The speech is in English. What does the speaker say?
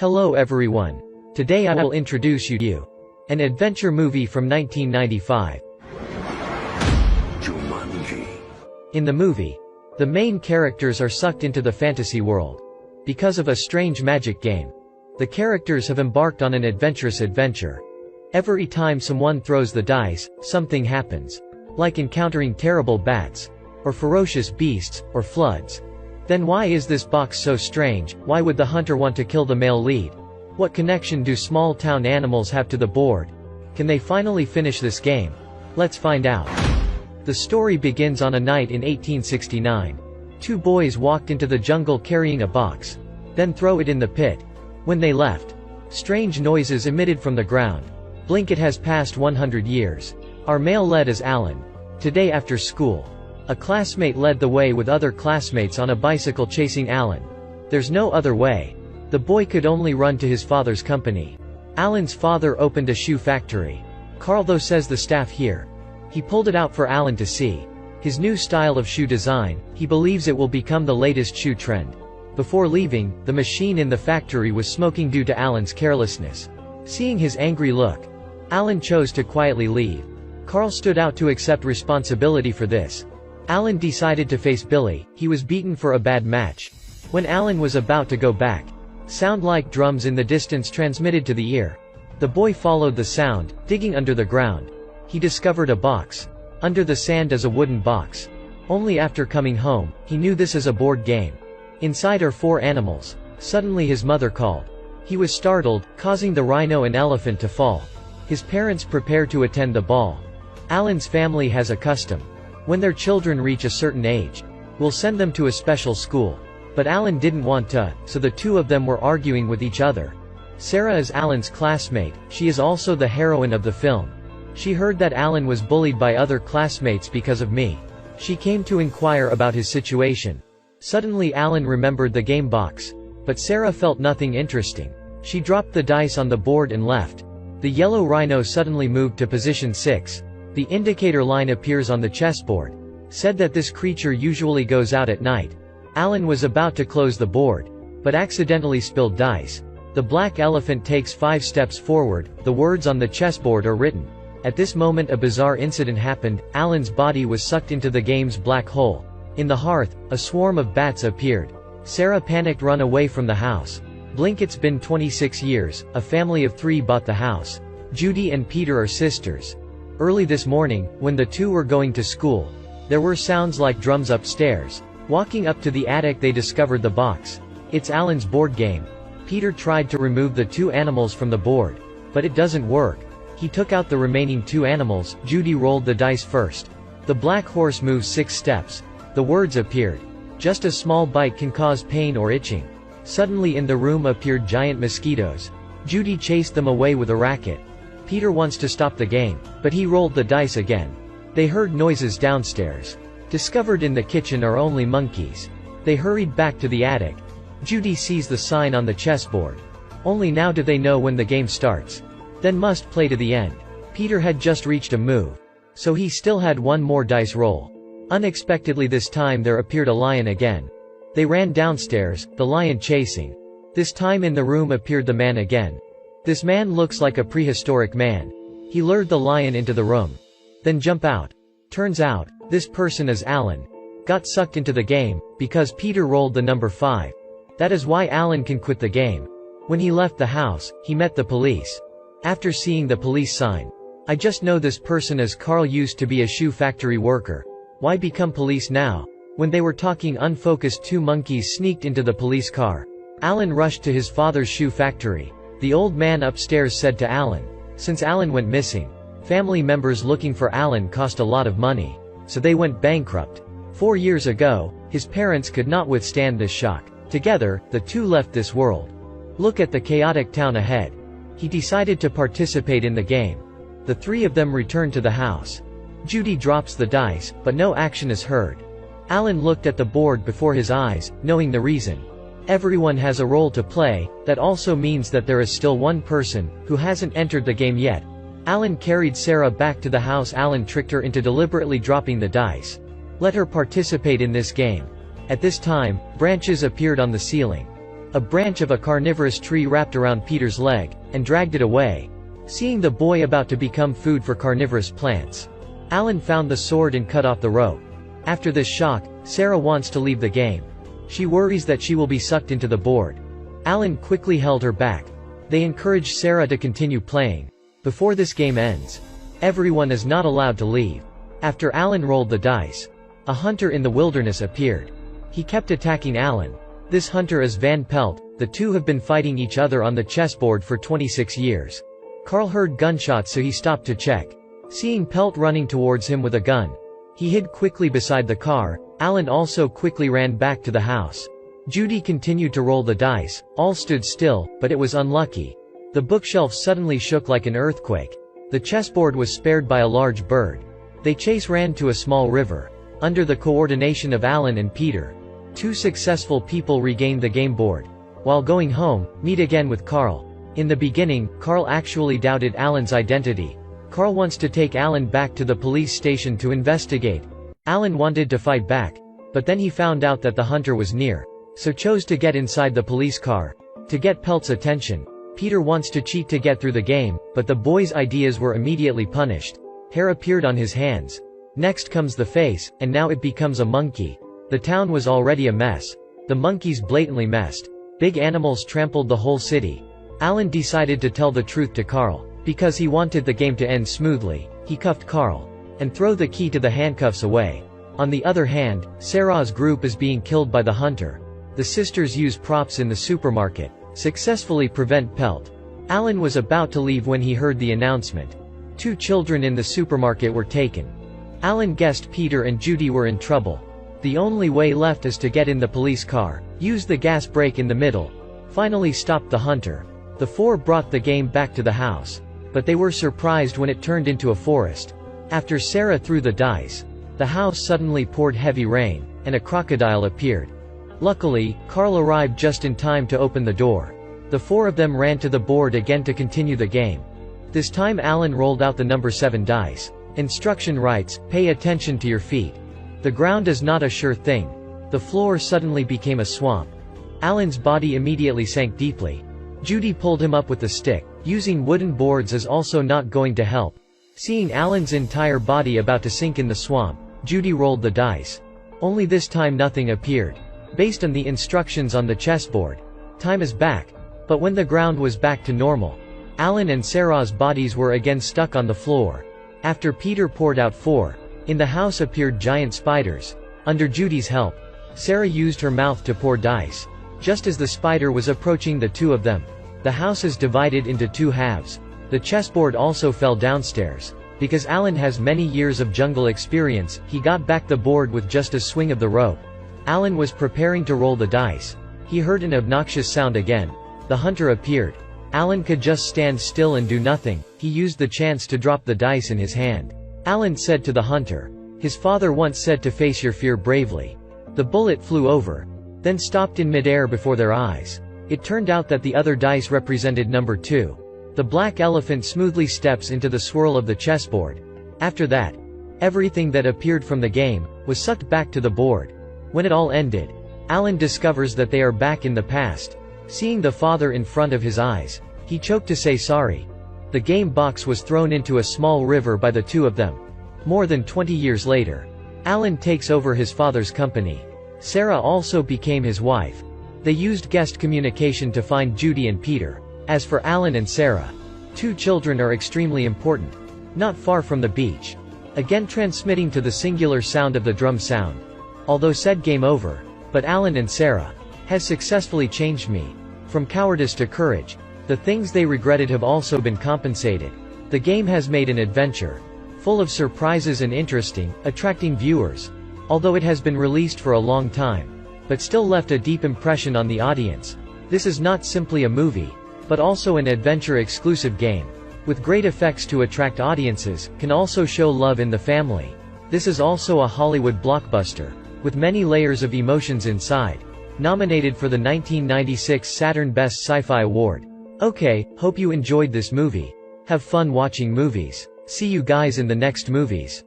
Hello everyone. Today I will introduce you to an adventure movie from 1995. Jumanji. In the movie, the main characters are sucked into the fantasy world. Because of a strange magic game, the characters have embarked on an adventurous adventure. Every time someone throws the dice, something happens. Like encountering terrible bats, or ferocious beasts, or floods. Then why is this box so strange? Why would the hunter want to kill the male lead? What connection do small town animals have to the board? Can they finally finish this game? Let's find out. The story begins on a night in 1869. Two boys walked into the jungle carrying a box. Then throw it in the pit. When they left, strange noises emitted from the ground. Blink, it has passed 100 years. Our male lead is Alan. Today after school, a classmate led the way with other classmates on a bicycle chasing Alan. There's no other way. The boy could only run to his father's company. Alan's father opened a shoe factory. Carl though says the staff here. He pulled it out for Alan to see. His new style of shoe design, he believes it will become the latest shoe trend. Before leaving, the machine in the factory was smoking due to Alan's carelessness. Seeing his angry look, Alan chose to quietly leave. Carl stood out to accept responsibility for this. Alan decided to face Billy. He was beaten for a bad match. When Alan was about to go back, sound like drums in the distance transmitted to the ear. The boy followed the sound, digging under the ground. He discovered a box. Under the sand is a wooden box. Only after coming home, he knew this as a board game. Inside are 4 animals. Suddenly his mother called. He was startled, causing the rhino and elephant to fall. His parents prepare to attend the ball. Alan's family has a custom. When their children reach a certain age, we'll send them to a special school. But Alan didn't want to, so the two of them were arguing with each other. Sarah is Alan's classmate. She is also the heroine of the film. She heard that Alan was bullied by other classmates because of me. She came to inquire about his situation. Suddenly Alan remembered the game box. But Sarah felt nothing interesting. She dropped the dice on the board and left. The yellow rhino suddenly moved to position 6. The indicator line appears on the chessboard. Said that this creature usually goes out at night. Alan was about to close the board, but accidentally spilled dice. The black elephant takes 5 steps forward. The words on the chessboard are written. At this moment a bizarre incident happened. Alan's body was sucked into the game's black hole. In the hearth, a swarm of bats appeared. Sarah panicked, run away from the house. Blink, it's been 26 years. A family of 3 bought the house. Judy and Peter are sisters. Early this morning, when the two were going to school, there were sounds like drums upstairs. Walking up to the attic they discovered the box. It's Alan's board game. Peter tried to remove the 2 animals from the board. But it doesn't work. He took out the remaining 2 animals. Judy rolled the dice first. The black horse moves 6 steps. The words appeared. Just a small bite can cause pain or itching. Suddenly in the room appeared giant mosquitoes. Judy chased them away with a racket. Peter wants to stop the game, but he rolled the dice again. They heard noises downstairs. Discovered in the kitchen are only monkeys. They hurried back to the attic. Judy sees the sign on the chessboard. Only now do they know when the game starts. Then must play to the end. Peter had just reached a move, so he still had 1 more dice roll. Unexpectedly this time there appeared a lion again. They ran downstairs, the lion chasing. This time in the room appeared the man again. This man looks like a prehistoric man. He lured the lion into the room. Then jump out. Turns out, this person is Alan. Got sucked into the game, because Peter rolled the number 5. That is why Alan can quit the game. When he left the house, he met the police. After seeing the police sign, I just know this person as Carl used to be a shoe factory worker. Why become police now? When they were talking unfocused 2 monkeys sneaked into the police car. Alan rushed to his father's shoe factory. The old man upstairs said to Alan, since Alan went missing, family members looking for Alan cost a lot of money. So they went bankrupt. 4 years ago, his parents could not withstand this shock. Together, the 2 left this world. Look at the chaotic town ahead. He decided to participate in the game. The 3 of them returned to the house. Judy drops the dice, but no action is heard. Alan looked at the board before his eyes, knowing the reason. Everyone has a role to play. That also means that there is still 1 person who hasn't entered the game yet. Alan carried Sarah back to the house. Alan tricked her into deliberately dropping the dice. Let her participate in this game. At this time, branches appeared on the ceiling. A branch of a carnivorous tree wrapped around Peter's leg, and dragged it away. Seeing the boy about to become food for carnivorous plants, Alan found the sword and cut off the rope. After this shock, Sarah wants to leave the game. She worries that she will be sucked into the board. Alan quickly held her back. They encourage Sarah to continue playing. Before this game ends, everyone is not allowed to leave. After Alan rolled the dice, a hunter in the wilderness appeared. He kept attacking Alan. This hunter is Van Pelt. The two have been fighting each other on the chessboard for 26 years. Carl heard gunshots, so he stopped to check. Seeing Pelt running towards him with a gun, he hid quickly beside the car. Alan also quickly ran back to the house. Judy continued to roll the dice. All stood still, but it was unlucky. The bookshelf suddenly shook like an earthquake. The chessboard was spared by a large bird. They ran to a small river. Under the coordination of Alan and Peter, two successful people regained the game board. While going home, meet again with Carl. In the beginning, Carl actually doubted Alan's identity. Carl wants to take Alan back to the police station to investigate. Alan wanted to fight back, but then he found out that the hunter was near, so chose to get inside the police car. To get Pelt's attention, Peter wants to cheat to get through the game, but the boy's ideas were immediately punished. Hair appeared on his hands. Next comes the face, and now it becomes a monkey. The town was already a mess. The monkeys blatantly messed. Big animals trampled the whole city. Alan decided to tell the truth to Carl. Because he wanted the game to end smoothly, he cuffed Carl and threw the key to the handcuffs away. On the other hand, Sarah's group is being killed by the hunter. The sisters use props in the supermarket, successfully prevent Pelt. Alan was about to leave when he heard the announcement. Two children in the supermarket were taken. Alan guessed Peter and Judy were in trouble. The only way left is to get in the police car, use the gas brake in the middle, finally stop the hunter. The four brought the game back to the house, but they were surprised when it turned into a forest. After Sarah threw the dice, the house suddenly poured heavy rain, and a crocodile appeared. Luckily, Carl arrived just in time to open the door. The four of them ran to the board again to continue the game. This time Alan rolled out the number 7 dice. Instruction writes, pay attention to your feet. The ground is not a sure thing. The floor suddenly became a swamp. Alan's body immediately sank deeply. Judy pulled him up with the stick. Using wooden boards is also not going to help. Seeing Alan's entire body about to sink in the swamp, Judy rolled the dice. Only this time nothing appeared. Based on the instructions on the chessboard, time is back. But when the ground was back to normal, Alan and Sarah's bodies were again stuck on the floor. After Peter poured out 4, in the house appeared giant spiders. Under Judy's help, Sarah used her mouth to pour dice. Just as the spider was approaching the two of them, the house is divided into 2 halves. The chessboard also fell downstairs. Because Alan has many years of jungle experience, he got back the board with just a swing of the rope. Alan was preparing to roll the dice. He heard an obnoxious sound again. The hunter appeared. Alan could just stand still and do nothing. He used the chance to drop the dice in his hand. Alan said to the hunter, his father once said to face your fear bravely. The bullet flew over, then stopped in midair before their eyes. It turned out that the other dice represented number 2. The black elephant smoothly steps into the swirl of the chessboard. After that, everything that appeared from the game was sucked back to the board. When it all ended, Alan discovers that they are back in the past. Seeing the father in front of his eyes, he choked to say sorry. The game box was thrown into a small river by the two of them. More than 20 years later, Alan takes over his father's company. Sarah also became his wife. They used guest communication to find Judy and Peter. As for Alan and Sarah, 2 children are extremely important. Not far from the beach. Again transmitting to the singular sound of the drum sound. Although said game over, but Alan and Sarah has successfully changed me. From cowardice to courage. The things they regretted have also been compensated. The game has made an adventure, full of surprises and interesting, attracting viewers. Although it has been released for a long time, but still left a deep impression on the audience. This is not simply a movie, but also an adventure-exclusive game. With great effects to attract audiences, can also show love in the family. This is also a Hollywood blockbuster, with many layers of emotions inside. Nominated for the 1996 Saturn Best Sci-Fi Award. Okay, hope you enjoyed this movie. Have fun watching movies. See you guys in the next movies.